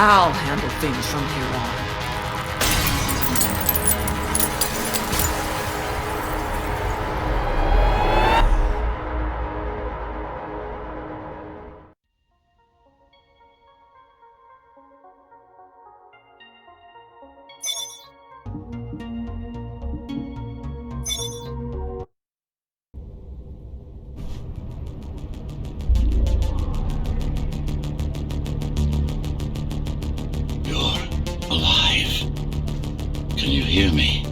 I'll handle things from here on. Can you hear me?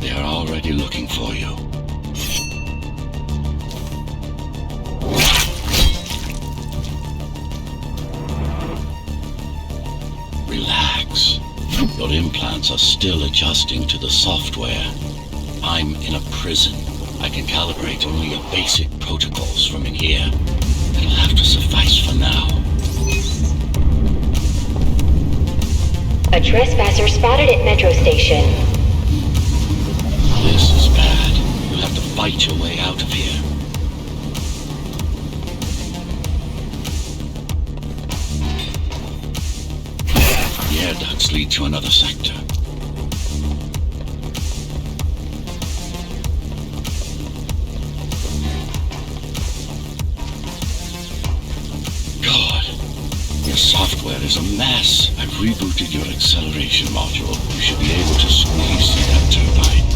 They are already looking for you. Relax. Your implants are still adjusting to the software. I'm in a prison. I can calibrate only your basic protocols from in here. It'll have to suffice for now. A trespasser spotted at Metro Station. This is bad. You'll have to fight your way out of here. The air ducts lead to another sector. Your software is a mess. I've rebooted your acceleration module. You should be able to squeeze through that turbine.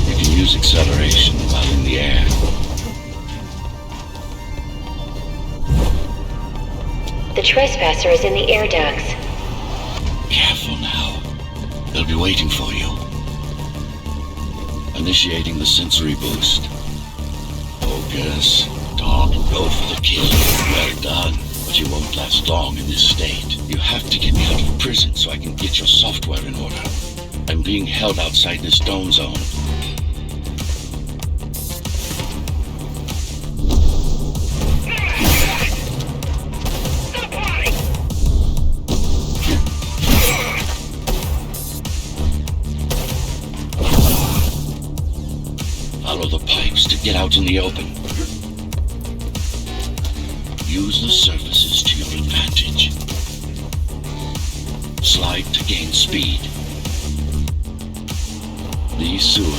You can use acceleration while in the air. The trespasser is in the air ducts. Careful now. They'll be waiting for you. Initiating the sensory boost. Focus. Talk, go for the kill. Well done, but you won't last long in this state. You have to get me out of prison so I can get your software in order. I'm being held outside this dome zone. Follow the pipes to get out in the open. Use the surfaces to your advantage. Slide to gain speed. Leave soon.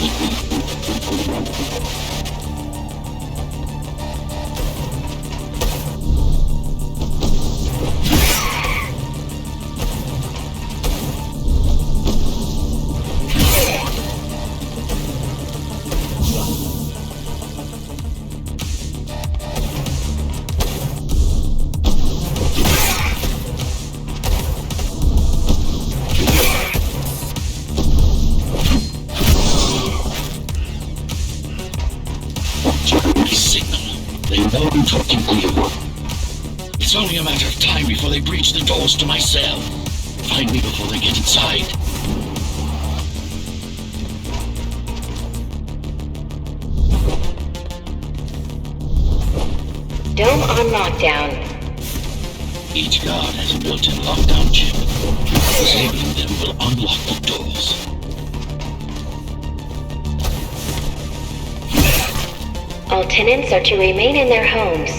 I'm talking to you. It's only a matter of time before they breach the doors to my cell. Find me before they get inside. Dome on lockdown. Each guard has a built-in lockdown chip. Disabling them will unlock the doors. All tenants are to remain in their homes.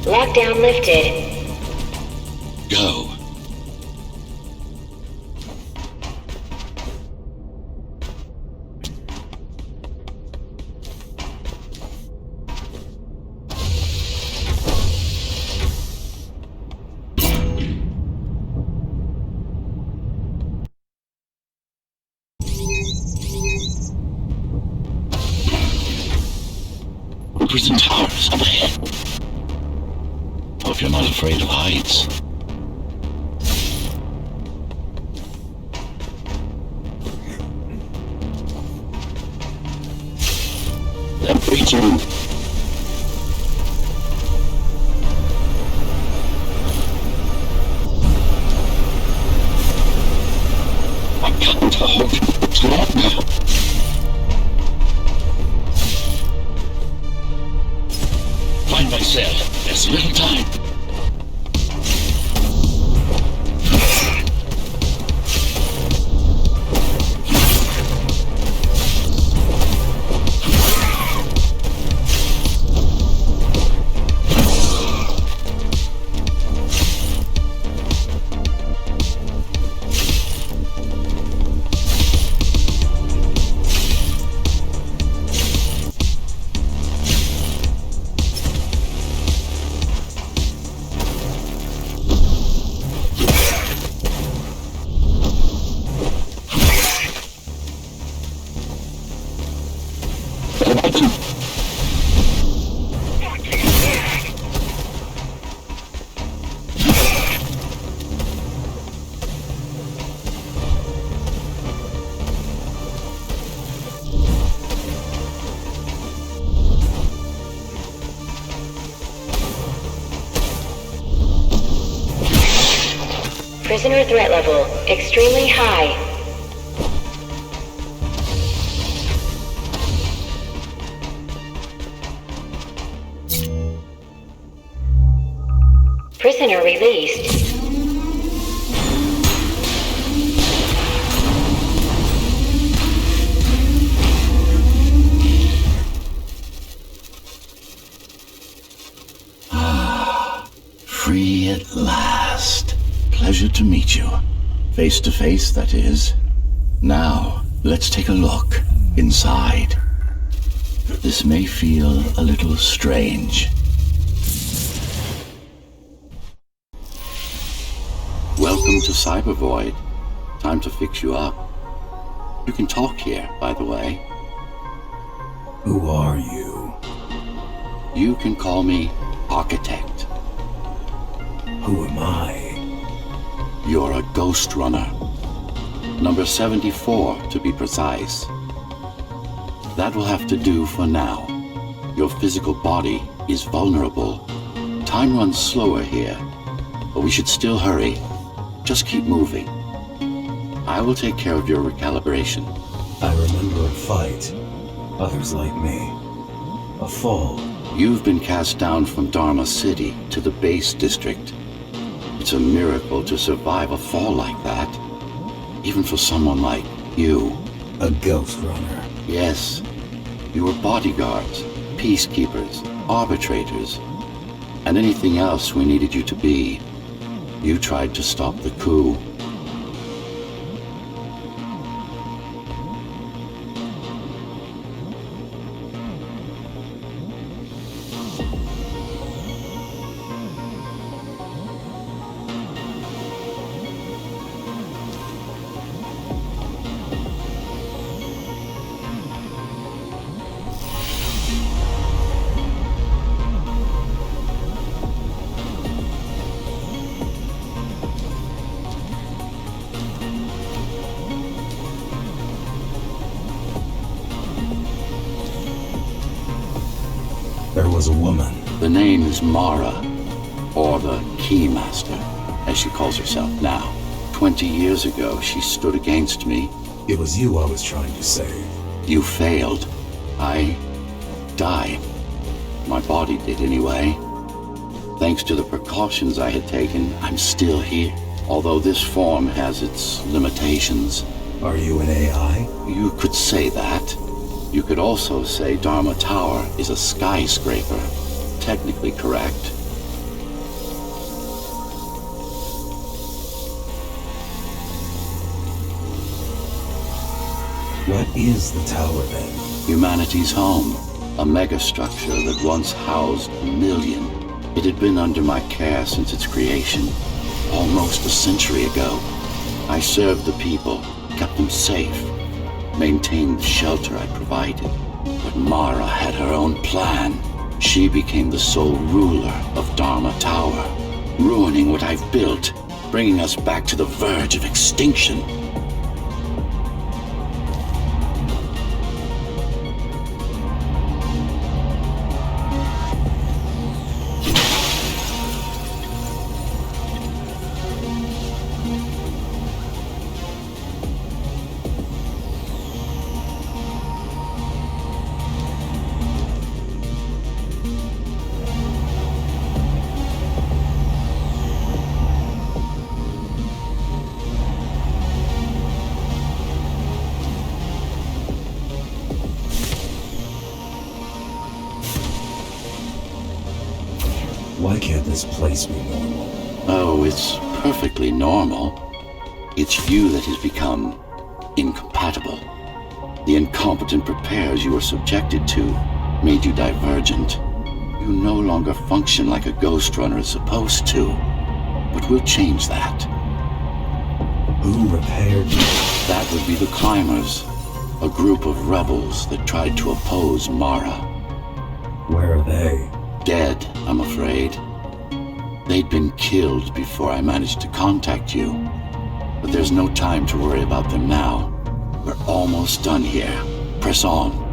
Lockdown lifted. Go. Prison Tower is up ahead. Hope you're not afraid of heights. They're breaching. find my cell. There's little time. Prisoner threat level extremely high. Prisoner released. Free at last. Pleasure to meet you. Face to face, that is. Now, let's take a look inside. This may feel a little strange. Welcome to Cybervoid. Time to fix you up. You can talk here, by the way. Who are you? You can call me Architect. Who am I? You're a Ghostrunner. Number 74, to be precise. That will have to do for now. Your physical body is vulnerable. Time runs slower here, but we should still hurry. Just keep moving. I will take care of your recalibration. I remember a fight. Others like me. A fall. You've been cast down from Dharma City to the base district. It's a miracle to survive a fall like that. Even for someone like you. A Ghostrunner. Yes. You were bodyguards, peacekeepers, arbitrators, and anything else we needed you to be. You tried to stop the coup. There was a woman. The name is Mara, or the Keymaster, as she calls herself now. 20 years ago, she stood against me. It was you I was trying to save. You failed. I died. My body did anyway. Thanks to the precautions I had taken, I'm still here. Although this form has its limitations. Are you an AI? You could say that. You could also say Dharma Tower is a skyscraper. Technically correct. What is the tower then? Humanity's home. A megastructure that once housed 1 million. It had been under my care since its creation. Almost a century ago. I served the people, kept them safe. Maintained the shelter I provided. But Mara had her own plan. She became the sole ruler of Dharma Tower, ruining what I've built, bringing us back to the verge of extinction. Why can't this place be normal? Oh, it's perfectly normal. It's you that has become incompatible. The incompetent repairs you were subjected to made you divergent. You no longer function like a Ghostrunner is supposed to. But we'll change that. Who repaired me? That would be the Climbers, a group of rebels that tried to oppose Mara. Where are they? Dead, I'm afraid. They'd been killed before I managed to contact you. But there's no time to worry about them now. We're almost done here. Press on.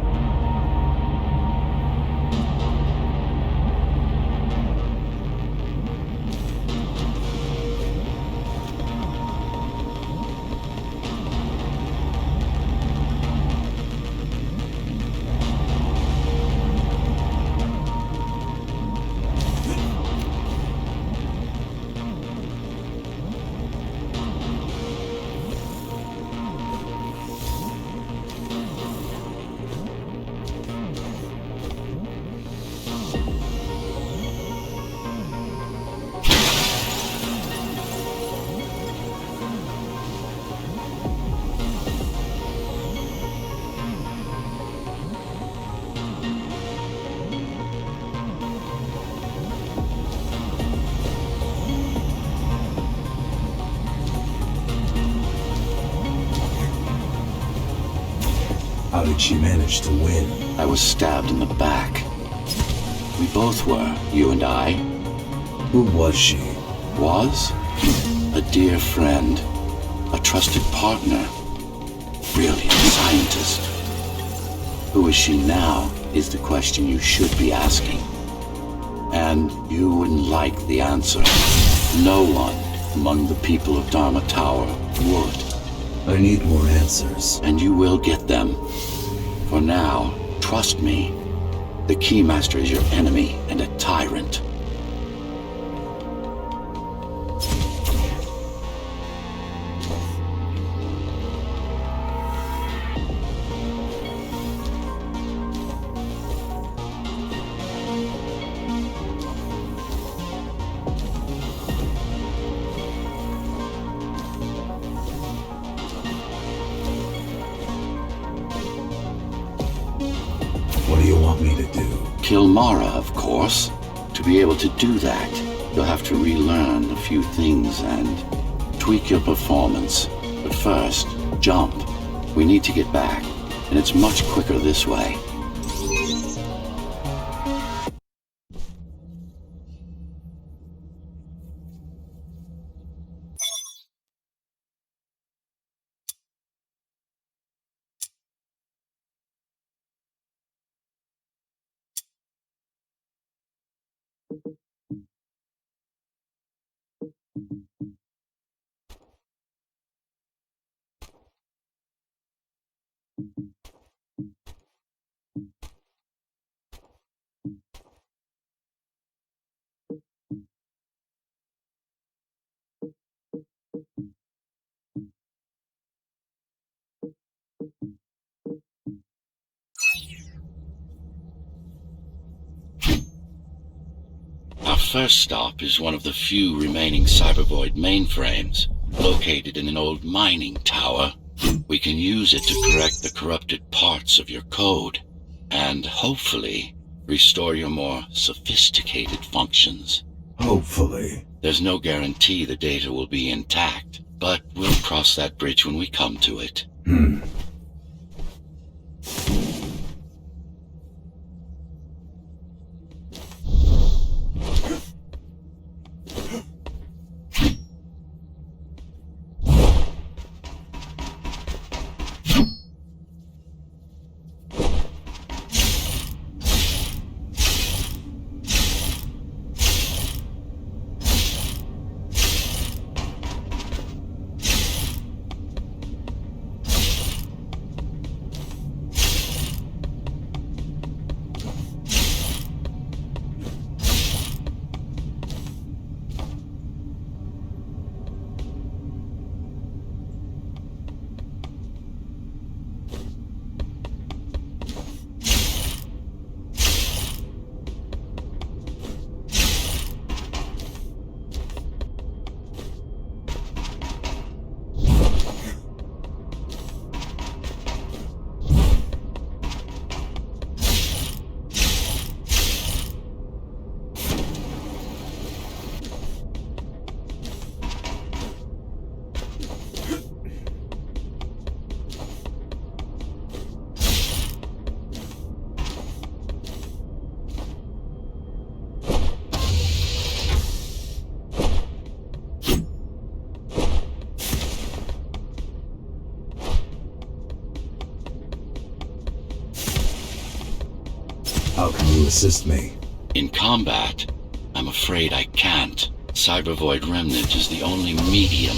How did she manage to win? I was stabbed in the back. We both were, you and I. Who was she? Was? A dear friend. A trusted partner. Brilliant scientist. Who is she now is the question you should be asking. And you wouldn't like the answer. No one among the people of Dharma Tower would. I need more answers. And you will get them. For now, trust me. The Keymaster is your enemy and a tyrant. What do you want me to do? Kill Mara, of course. To be able to do that, you'll have to relearn a few things and tweak your performance. But first, jump. We need to get back, and it's much quicker this way. Our first stop is one of the few remaining Cybervoid mainframes, located in an old mining tower. We can use it to correct the corrupted parts of your code, and hopefully restore your more sophisticated functions. Hopefully. There's no guarantee the data will be intact, but we'll cross that bridge when we come to it. to assist me? In combat, I'm afraid I can't. Cybervoid Remnant is the only medium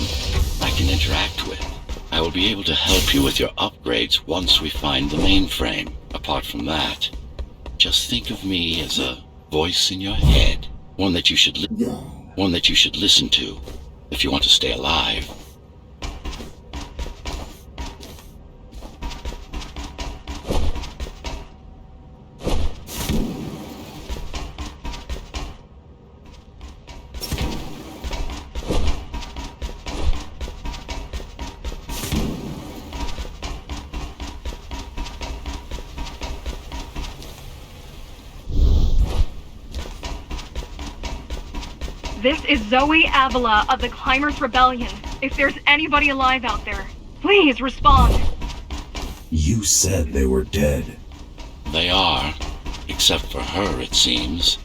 I can interact with. I will be able to help you with your upgrades once we find the mainframe. Apart from that, just think of me as a voice in your head. One that you should listen to if you want to stay alive. This is Zoe Avila of the Climbers Rebellion. If there's anybody alive out there, please respond. You said they were dead. They are, except for her, it seems.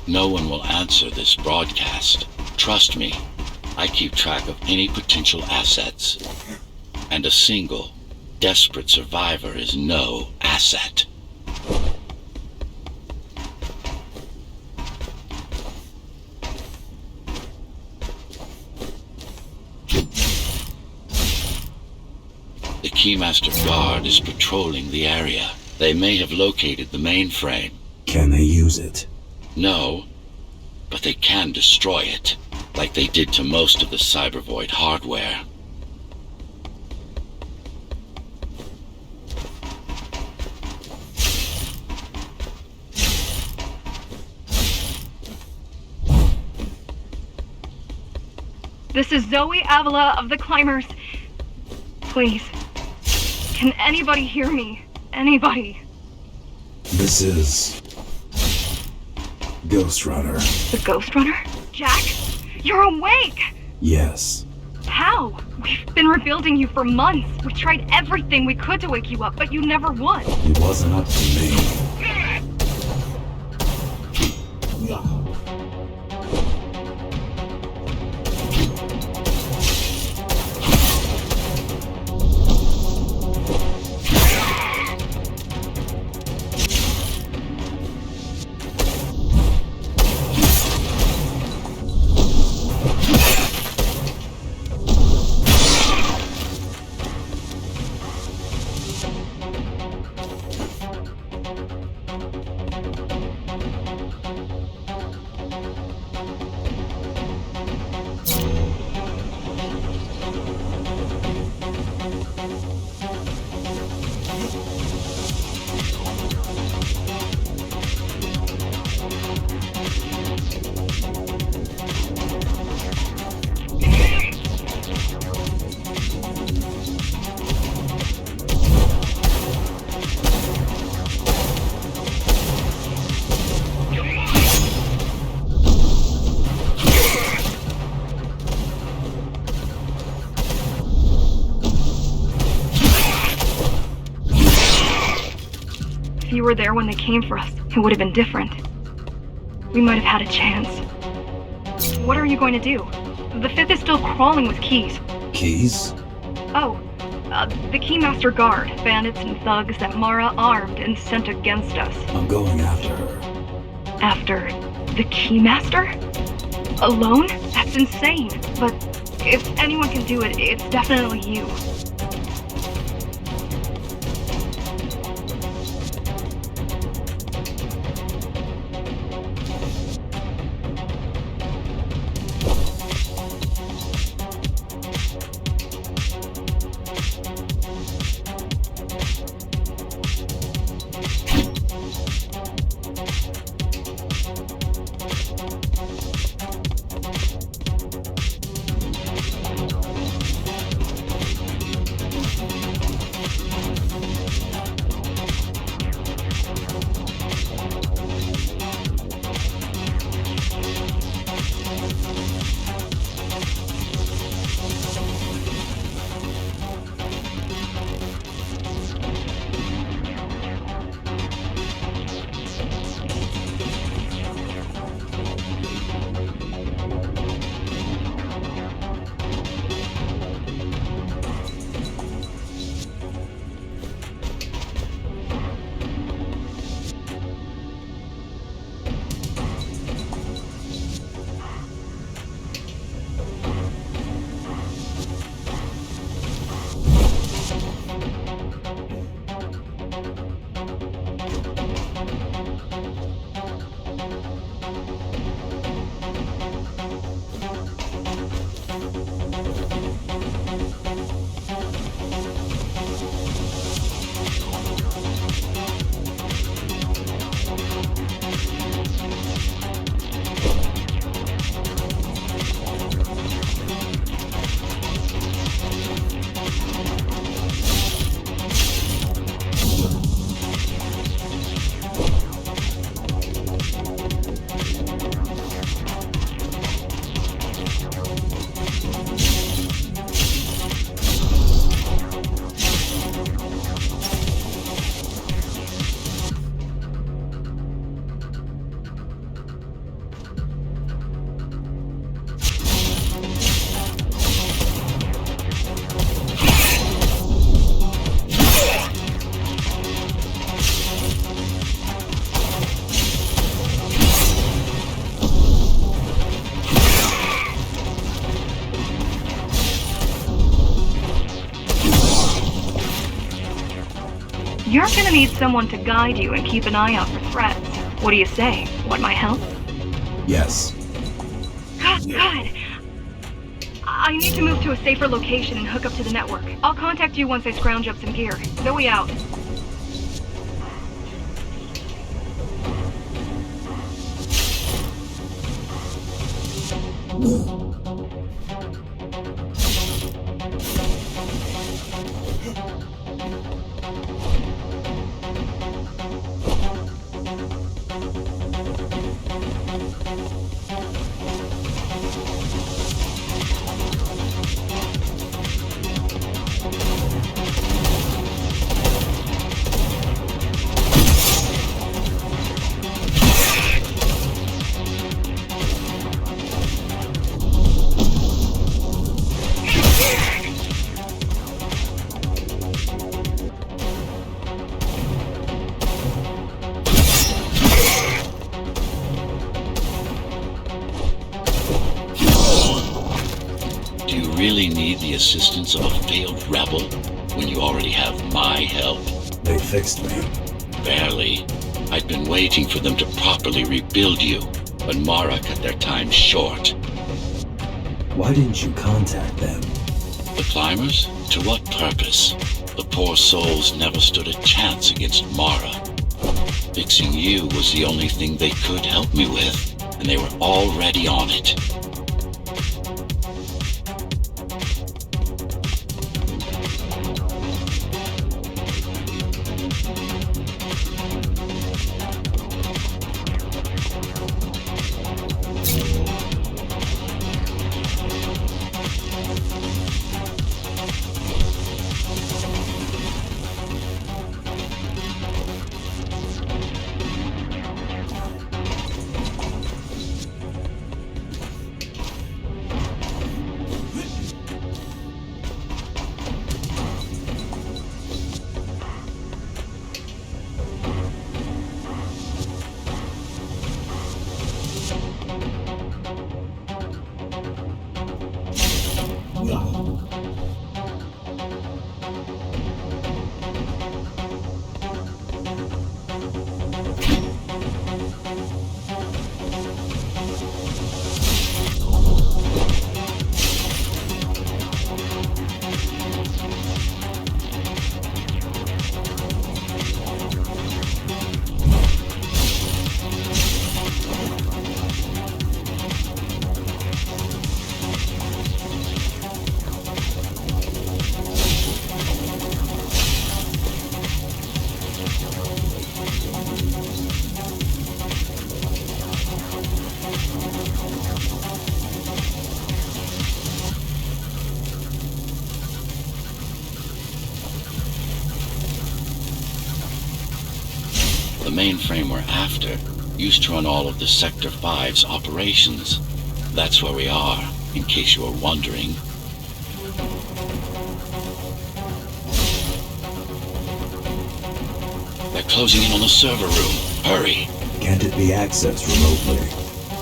No one will answer this broadcast. Trust me, I keep track of any potential assets. And a single, desperate survivor is no asset. The Keymaster Guard is patrolling the area. They may have located the mainframe. Can they use it? No, but they can destroy it, like they did to most of the Cybervoid hardware. This is Zoe Avila of the Climbers. Please, can anybody hear me? Anybody? This is... Ghostrunner. The Ghostrunner? Jack, you're awake! Yes. How? We've been rebuilding you for months. We tried everything we could to wake you up, but you never won. It wasn't up to me. If you were there when they came for us, it would have been different. We might have had a chance. What are you going to do? The Fifth is still crawling with keys. Keys? Oh, the Keymaster Guard, bandits and thugs that Mara armed and sent against us. I'm going after her. After the Keymaster? Alone? That's insane. But if anyone can do it, it's definitely you. You're gonna need someone to guide you and keep an eye out for threats. What do you say? Want my help? Yes. Good. I need to move to a safer location and hook up to the network. I'll contact you once I scrounge up some gear. Zoe out. Really need the assistance of a failed rebel when you already have my help? They fixed me. Barely. I'd been waiting for them to properly rebuild you, but Mara cut their time short. Why didn't you contact them? The climbers? To what purpose? The poor souls never stood a chance against Mara. Fixing you was the only thing they could help me with, and they were already on it. The mainframe we're after used to run all of the Sector 5's operations. That's where we are, in case you were wondering. They're closing in on the server room. Hurry! Can't it be accessed remotely?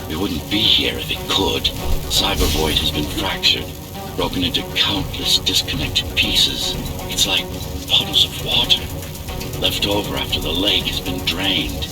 We wouldn't be here if it could. Cyber Void has been fractured, broken into countless disconnected pieces. It's like puddles of water, left over after the lake has been drained.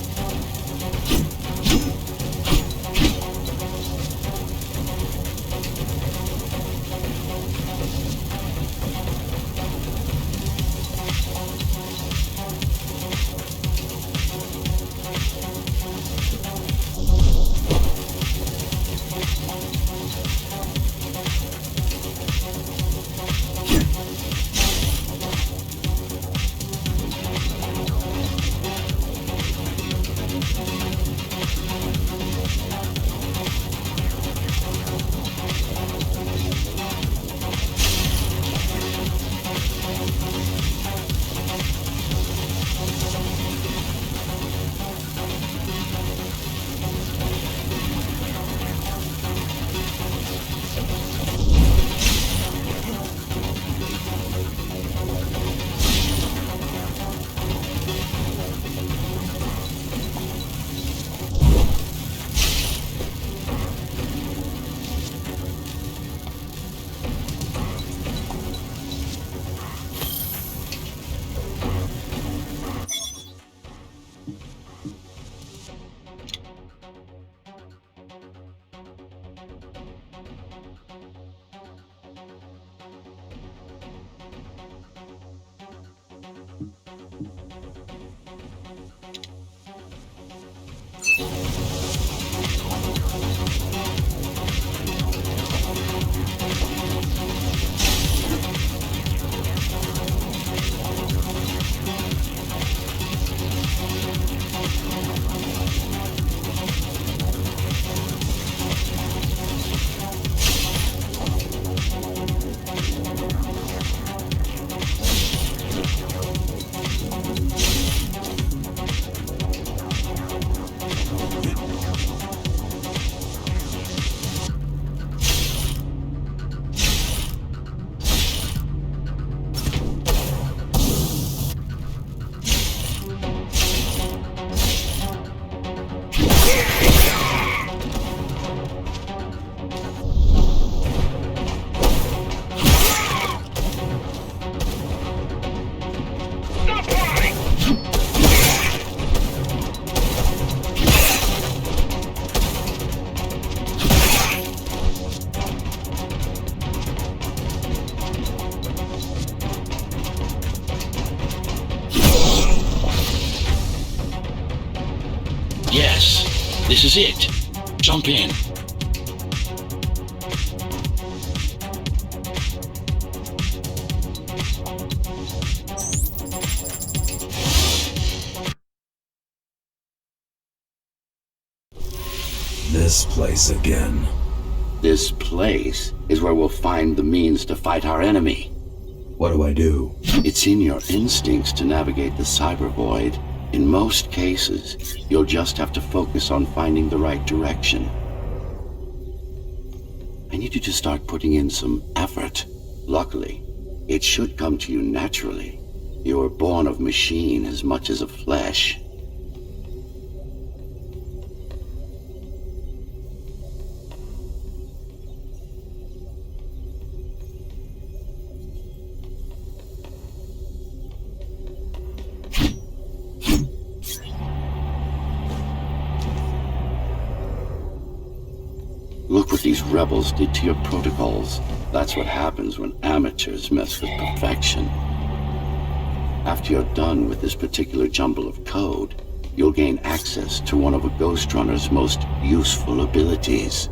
This is it. Jump in. This place again. This place is where we'll find the means to fight our enemy. What do I do? It's in your instincts to navigate the cyber void. In most cases, you'll just have to focus on finding the right direction. I need you to start putting in some effort. Luckily, it should come to you naturally. You were born of machine as much as of flesh. Look what these rebels did to your protocols. That's what happens when amateurs mess with perfection. After you're done with this particular jumble of code, you'll gain access to one of a Ghostrunner's most useful abilities.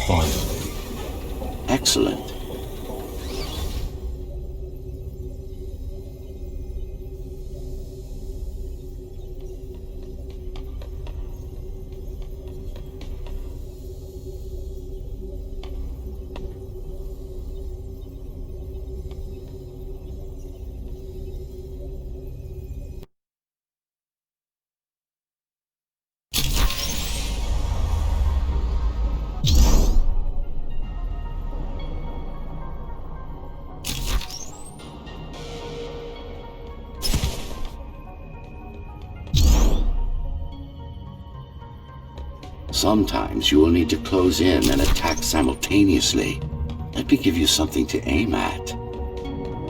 Finally. Excellent. Sometimes you will need to close in and attack simultaneously. Let me give you something to aim at.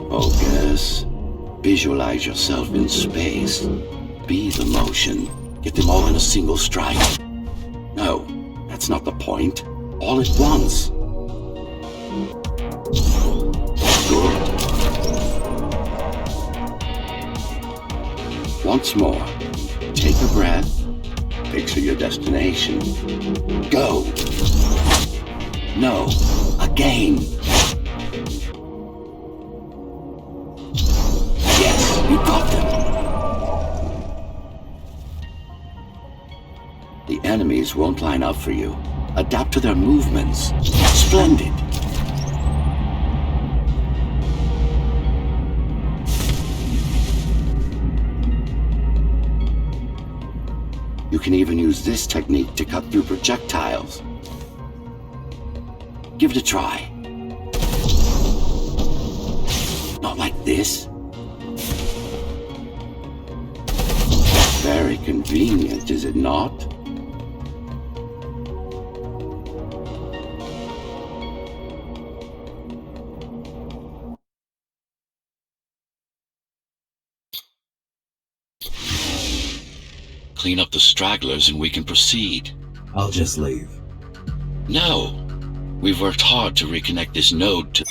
Focus. Visualize yourself in space. Be the motion. Get them all in a single strike. No, that's not the point. All at once. Good. Once more. Take a breath. Picture your destination. Go! No! Again! Yes, you got them! The enemies won't line up for you. Adapt to their movements. Splendid! You can even use this technique to cut through projectiles. Give it a try. Not like this. Very convenient, is it not? Clean up the stragglers and we can proceed. I'll just leave. No. We've worked hard to reconnect this node to...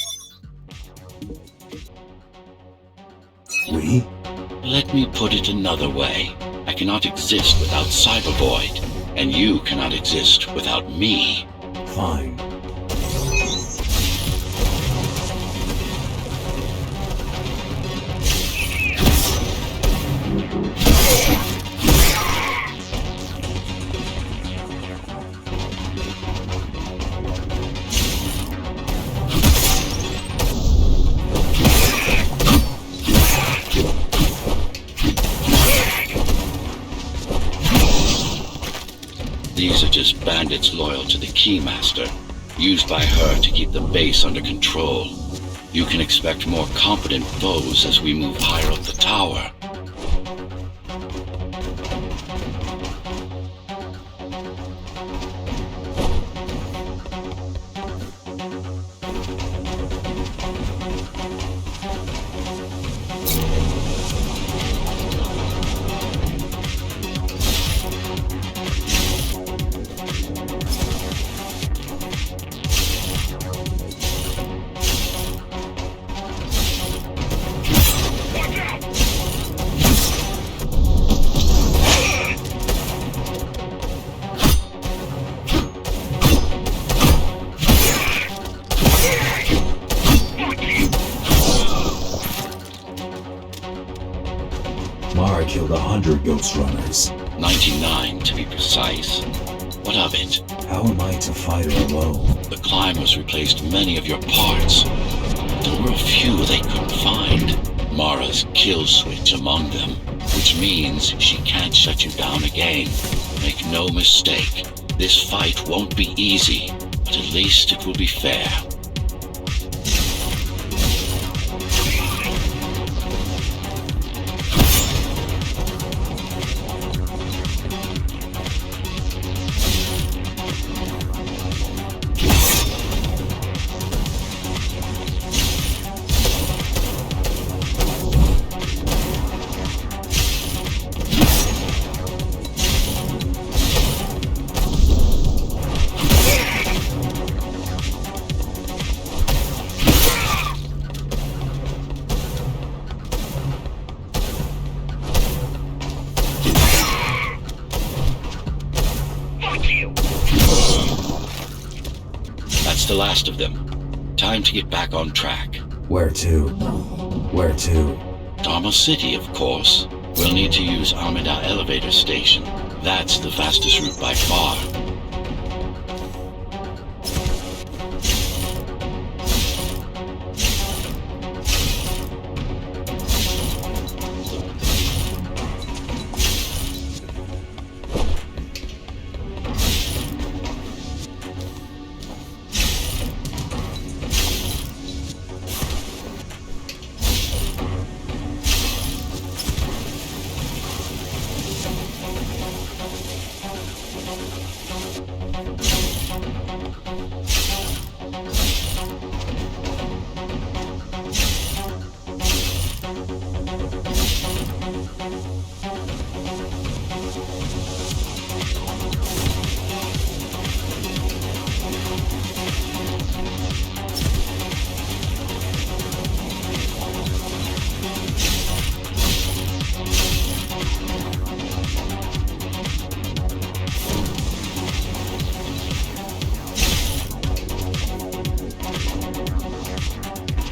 We? Let me put it another way. I cannot exist without Cybervoid, and you cannot exist without me. Fine. These are just bandits loyal to the Keymaster, used by her to keep the base under control. You can expect more competent foes as we move higher up the tower. killed 100 Ghostrunners. 99 to be precise. What of it? How am I to fight it alone? The climbers replaced many of your parts. There were a few they couldn't find. Mara's kill switch among them, which means she can't shut you down again. Make no mistake, this fight won't be easy, but at least it will be fair. That's the last of them. Time to get back on track. Where to? Where to? Dharma City, of course. We'll need to use Amida Elevator Station. That's the fastest route by far.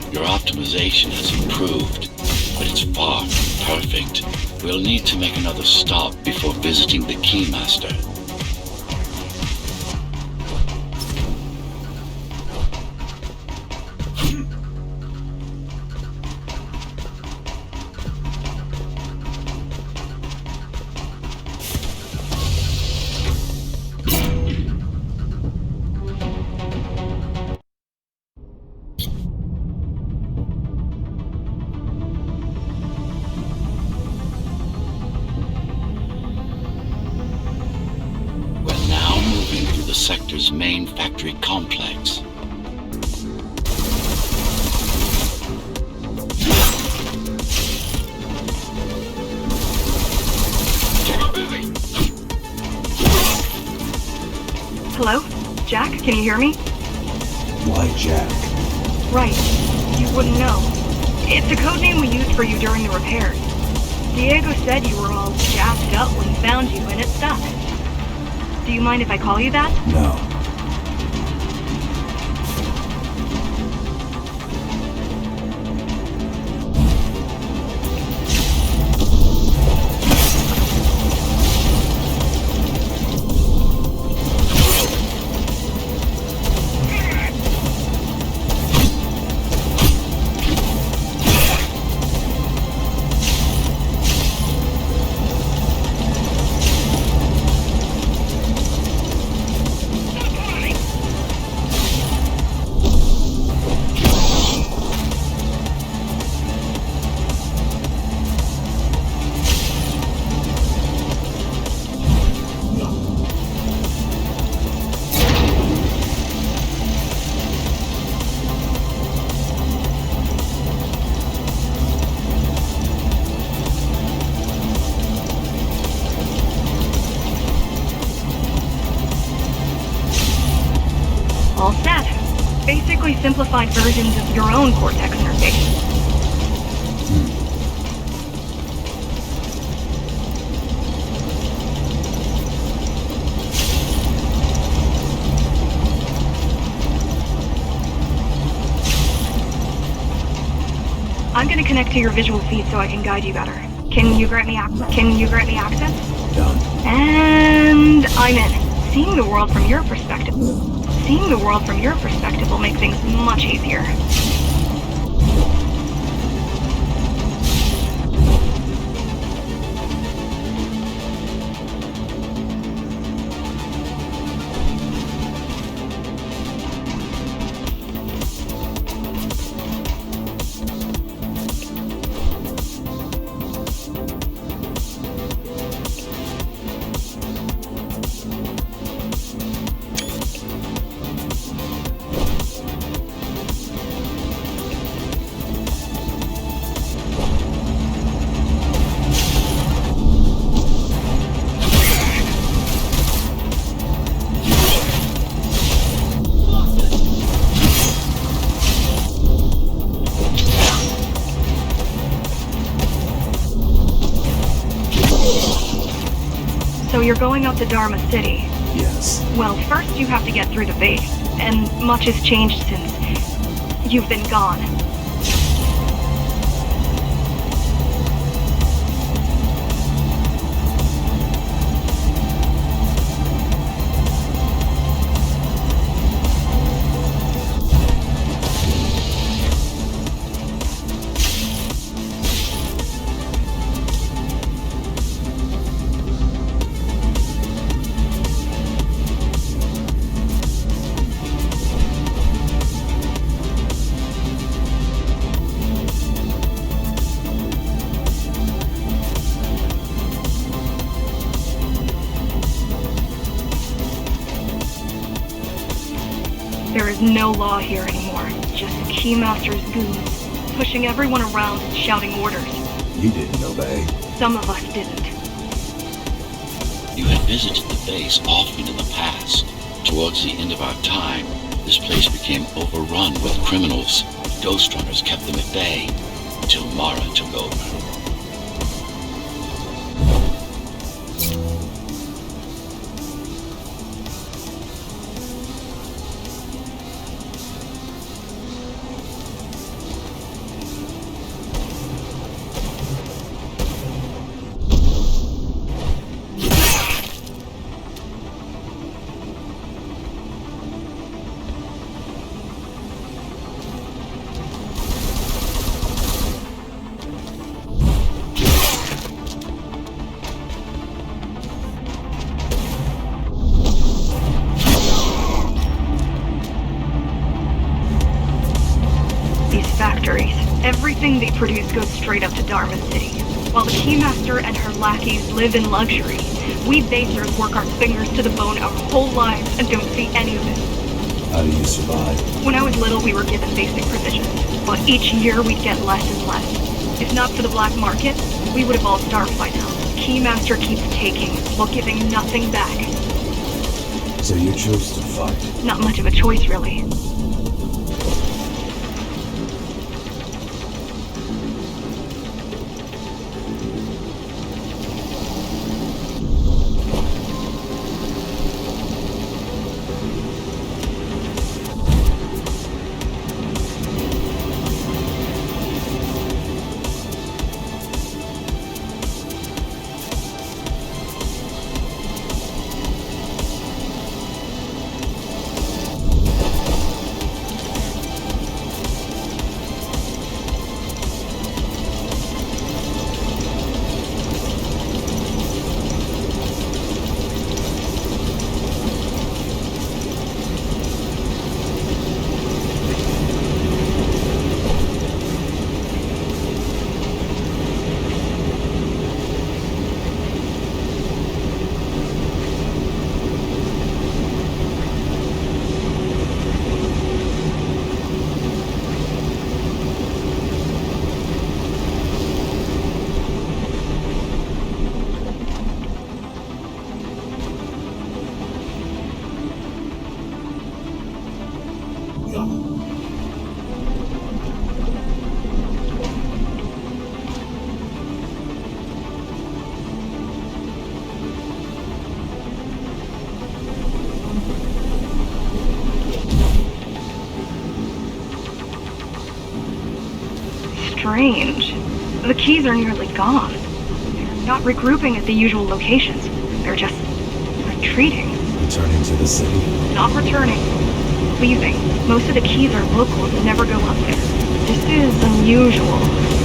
Your optimization has improved, but it's far from perfect. We'll need to make another stop before visiting the Keymaster. The sector's main factory complex. Hello? Jack, can you hear me? Why Jack? Right. You wouldn't know. It's a code name we used for you during the repairs. Diego said you were all jacked up when he found you, and it stuck. Do you mind if I call you that? No. All set. Basically simplified versions of your own Cortex interface. I'm gonna connect to your visual feed so I can guide you better. Can you grant me access? Done. And I'm in. Seeing the world from your perspective will make things much easier. So you're going up to Dharma City. Yes. Well, first you have to get through the base, and much has changed since you've been gone. There is no law here anymore, just Keymaster's goons, pushing everyone around and shouting orders. You didn't obey. Some of us didn't. You had visited the base often in the past. Towards the end of our time, this place became overrun with criminals. Ghostrunners kept them at bay, until Mara took over. Everything they produce goes straight up to Dharma City. While the Keymaster and her lackeys live in luxury, we basers work our fingers to the bone our whole lives and don't see any of it. How do you survive? When I was little, we were given basic provisions, but each year we'd get less and less. If not for the black market, we would have all starved by now. Keymaster keeps taking, while giving nothing back. So you chose to fight? Not much of a choice, really. Strange. The keys are nearly gone. not regrouping at the usual locations. They're just retreating. Returning to the city? Not returning. Leaving. Most of the keys are locals and never go up there. This is unusual.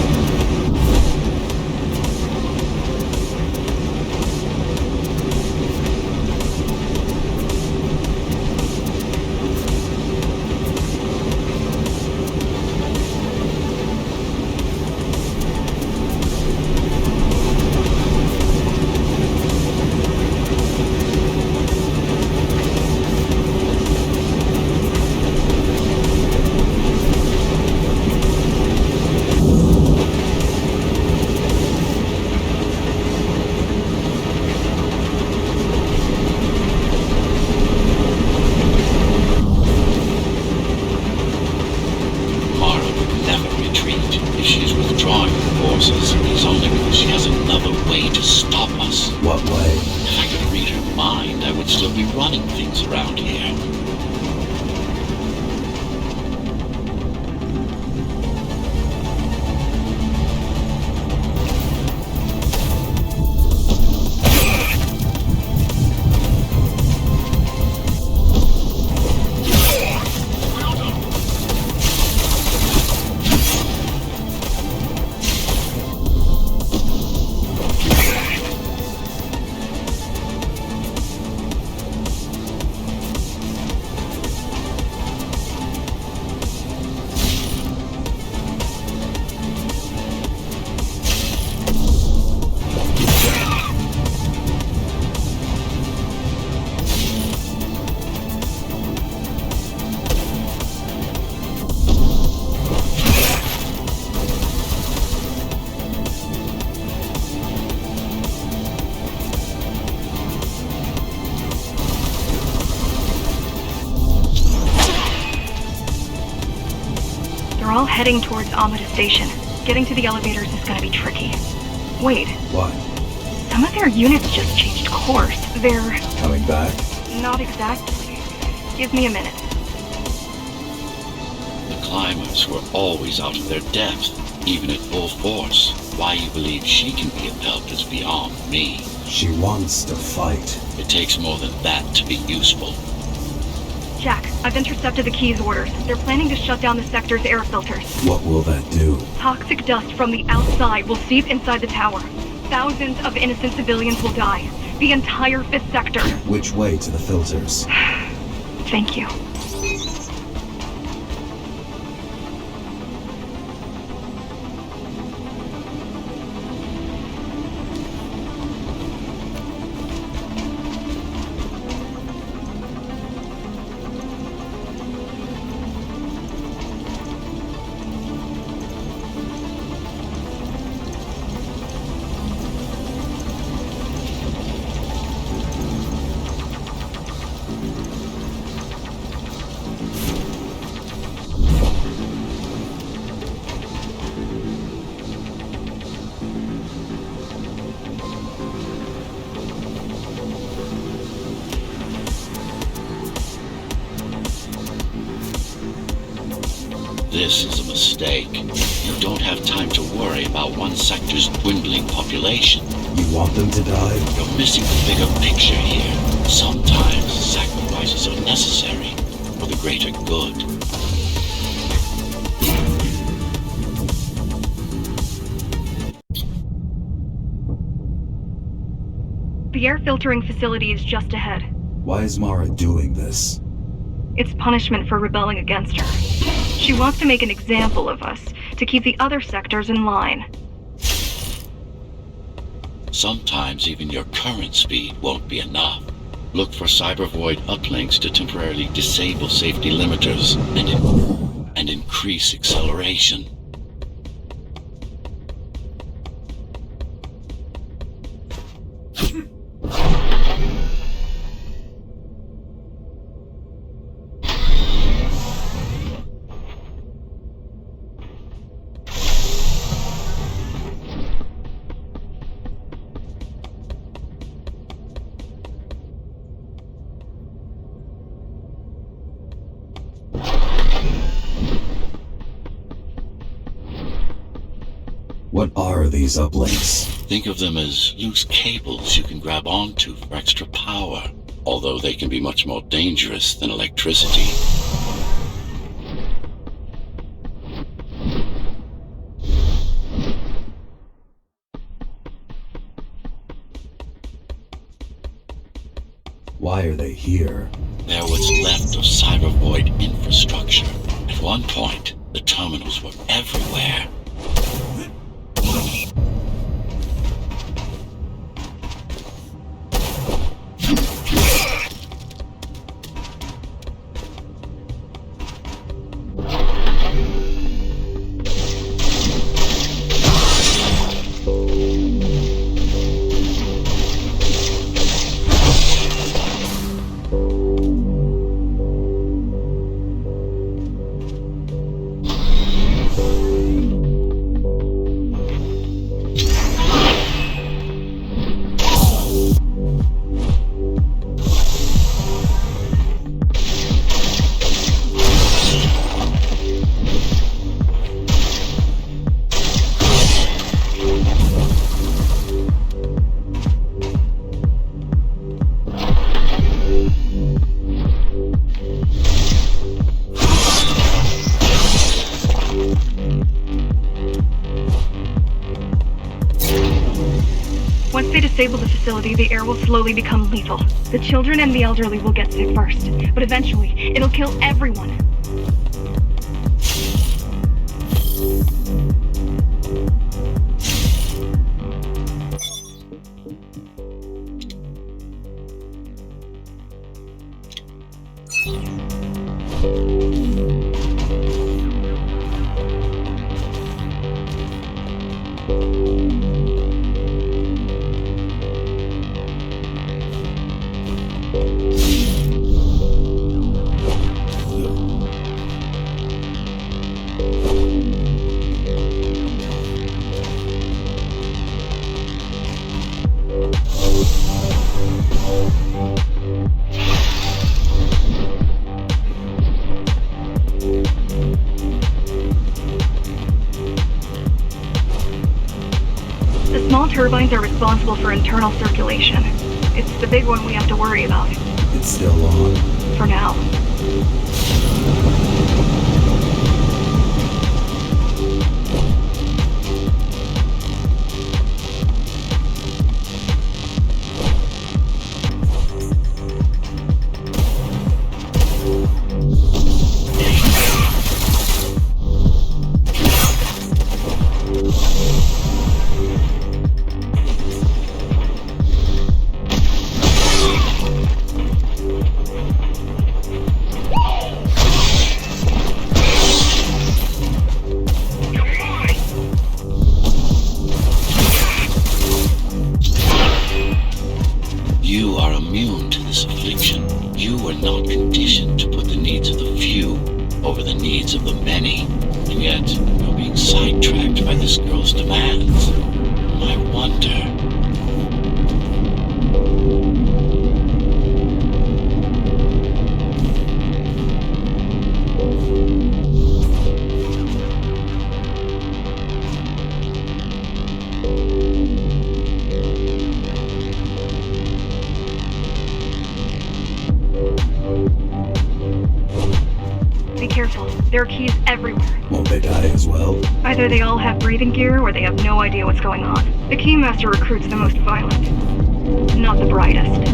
Heading towards Amada Station. Getting to the elevators is gonna be tricky. Wait. What? Some of their units just changed course. They're... Coming back? Not exactly. Give me a minute. The climbers were always out of their depth, even at full force. Why you believe she can be of help is beyond me. She wants to fight. It takes more than that to be useful. Jack, I've intercepted the Key's orders. They're planning to shut down the sector's air filters. What will that do? Toxic dust from the outside will seep inside the tower. Thousands of innocent civilians will die. The entire 5th sector. Which way to the filters? Thank you. This is a mistake. You don't have time to worry about one sector's dwindling population. You want them to die? You're missing the bigger picture here. Sometimes sacrifices are necessary for the greater good. The air filtering facility is just ahead. Why is Mara doing this? It's punishment for rebelling against her. She wants to make an example of us, to keep the other sectors in line. Sometimes even your current speed won't be enough. Look for cybervoid uplinks to temporarily disable safety limiters and increase acceleration. What are these uplinks? Think of them as loose cables you can grab onto for extra power, although they can be much more dangerous than electricity. Why are they here? They're what's left of cybervoid infrastructure. At one point, the terminals were everywhere. Once they disable the facility, the air will slowly become lethal. The children and the elderly will get sick first, but eventually, it'll kill everyone. The small turbines are responsible for internal circulation. It's the big one we have to worry about. It's still on. For now. You are immune to this affliction. You were not conditioned to put the needs of the few over the needs of the many. And yet, you're being sidetracked by this girl's demands. I wonder. Be careful. There are keys everywhere. Won't they die as well? Either they all have breathing gear or they have no idea what's going on. The Keymaster recruits the most violent. Not the brightest.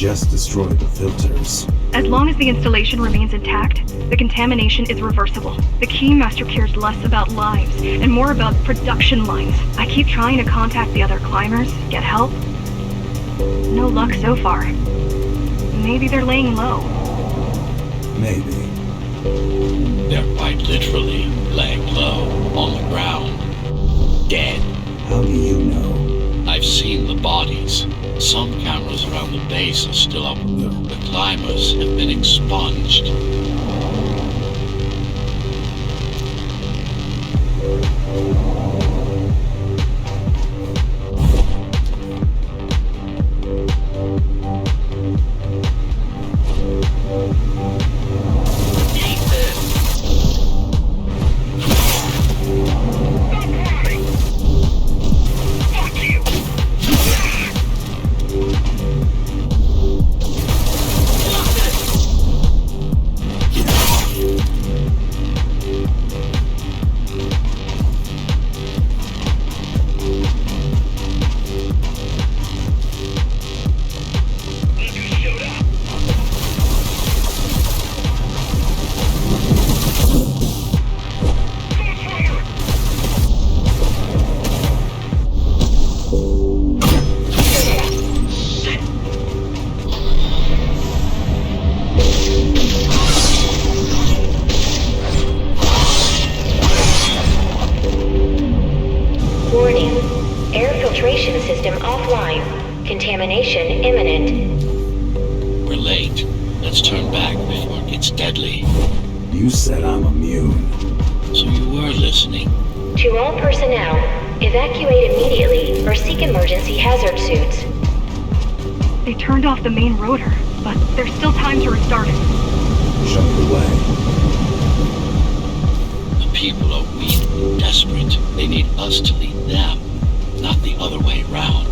just destroy the filters. As long as the installation remains intact, the contamination is reversible. The Keymaster cares less about lives and more about production lines. I keep trying to contact the other climbers, get help. No luck so far. Maybe they're laying low. Maybe. They're quite literally laying low on the ground. Dead. How do you know? I've seen the bodies. Some cameras around the base are still up. The climbers have been expunged. Warning. Air filtration system offline. Contamination imminent. We're late. Let's turn back before it gets deadly. You said I'm immune. So you were listening. To all personnel, evacuate immediately or seek emergency hazard suits. They turned off the main rotor, but there's still time to restart it. Show the way. The people are weak, desperate. They need us to lead them, not the other way round.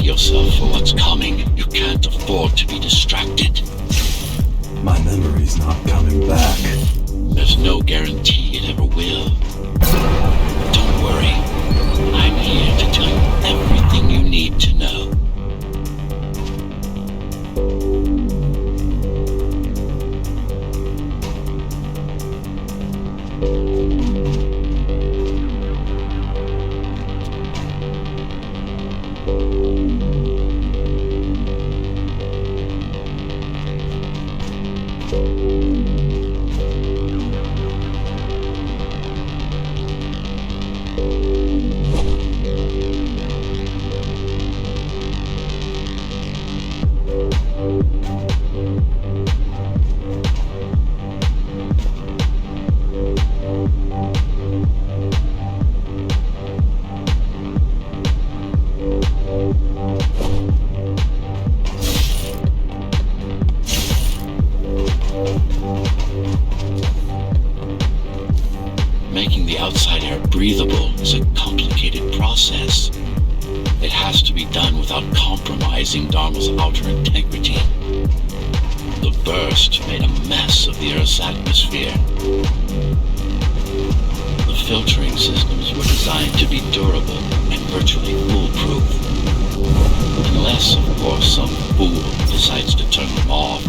Yourself for what's coming. You can't afford to be distracted. My memory's not coming back. There's no guarantee it ever will. Don't worry. I'm here to tell you everything you need to know. Making the outside air breathable is a complicated process. be done without compromising Dharma's outer integrity. The burst made a mess of the Earth's atmosphere. The filtering systems were designed to be durable and virtually foolproof. Unless, of course, some fool decides to turn them off.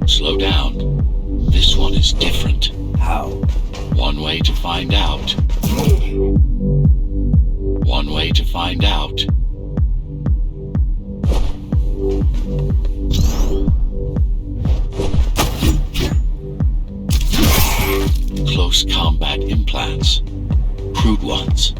Slow down. This one is different. How? One way to find out. One way to find out. Close combat implants. Crude ones.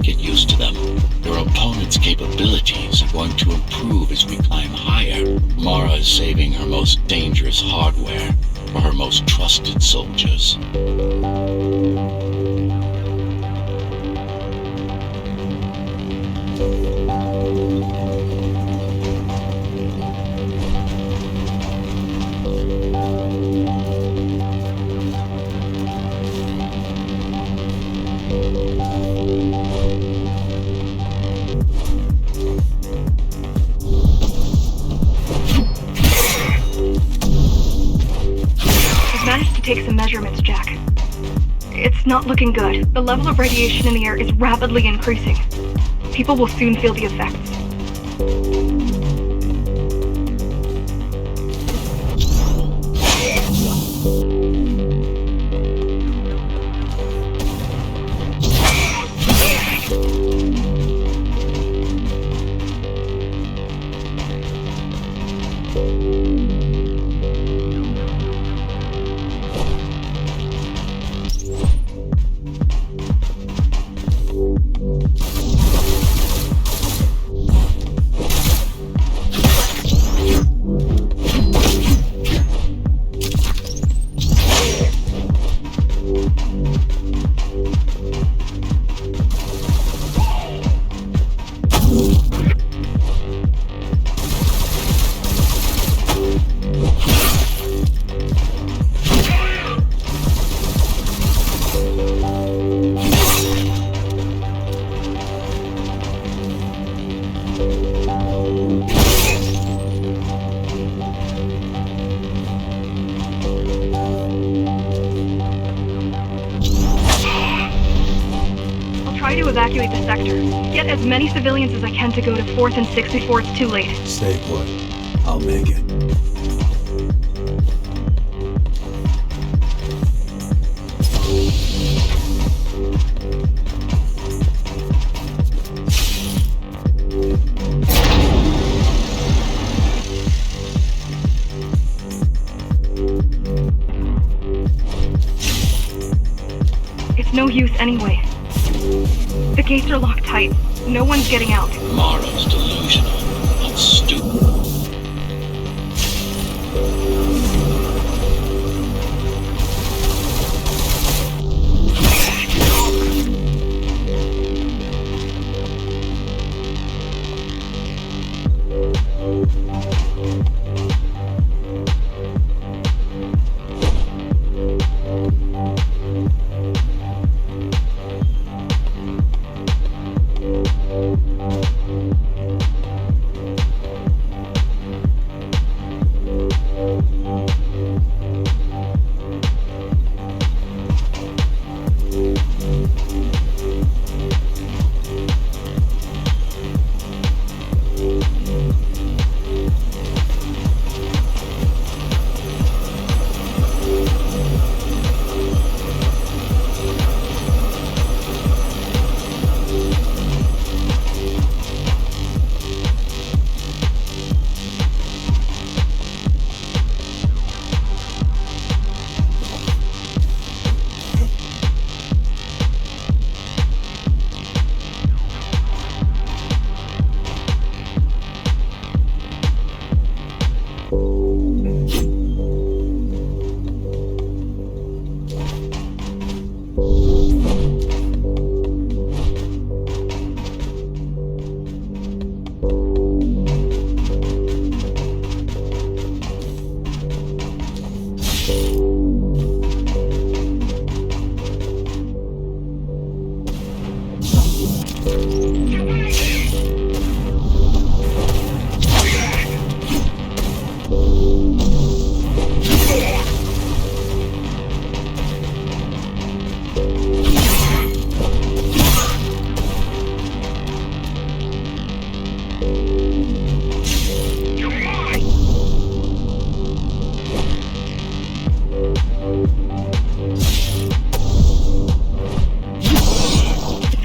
Get used to them. Your opponent's capabilities are going to improve as we climb higher. Mara is saving her most dangerous hardware for her most trusted soldiers. Take some measurements, Jack. It's not looking good. The level of radiation in the air is rapidly increasing. People will soon feel the effects. Evacuate the sector. Get as many civilians as I can to go to 4th and 6th before it's too late. Stay put. I'll make it. It's no use anyway. The gates are locked tight. No one's getting out. Mara's delusional, but stupid.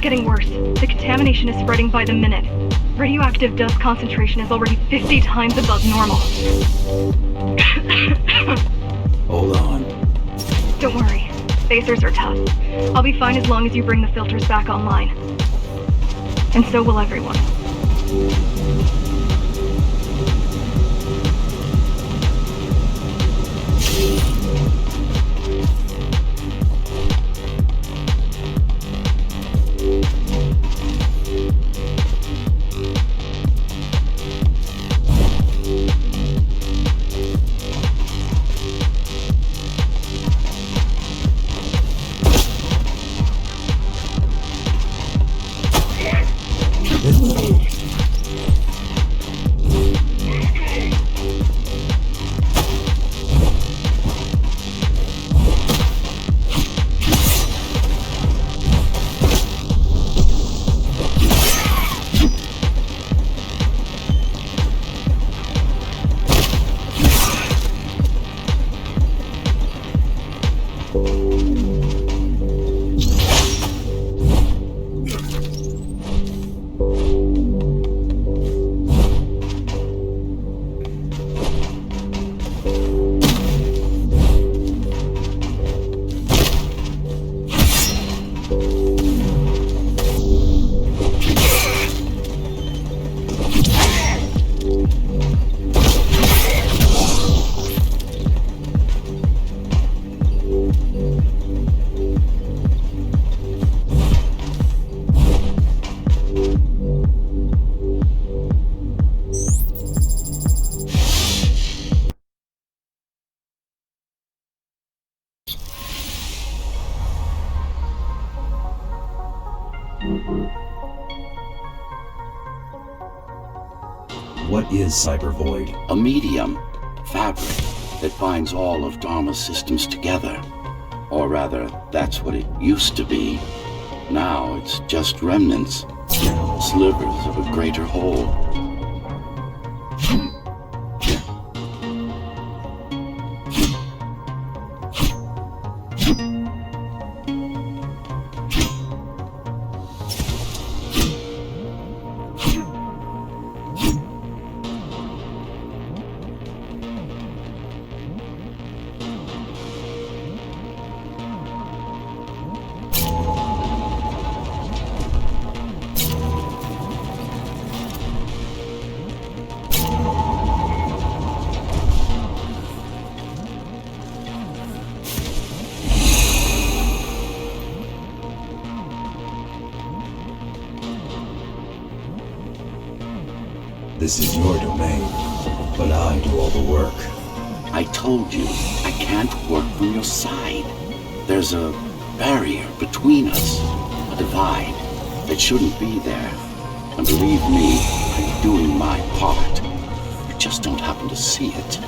getting worse. The contamination is spreading by the minute. Radioactive dust concentration is already 50 times above normal. Hold on. Don't worry. Phasers are tough. I'll be fine as long as you bring the filters back online. And so will everyone. What is Cyber Void? A medium, fabric, that binds all of Dharma's systems together. Or rather, that's what it used to be. Now it's just remnants, slivers of a greater whole. This is your domain, but I do all the work. I told you, I can't work from your side. There's a barrier between us, a divide that shouldn't be there. And believe me, I'm doing my part. You just don't happen to see it.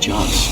just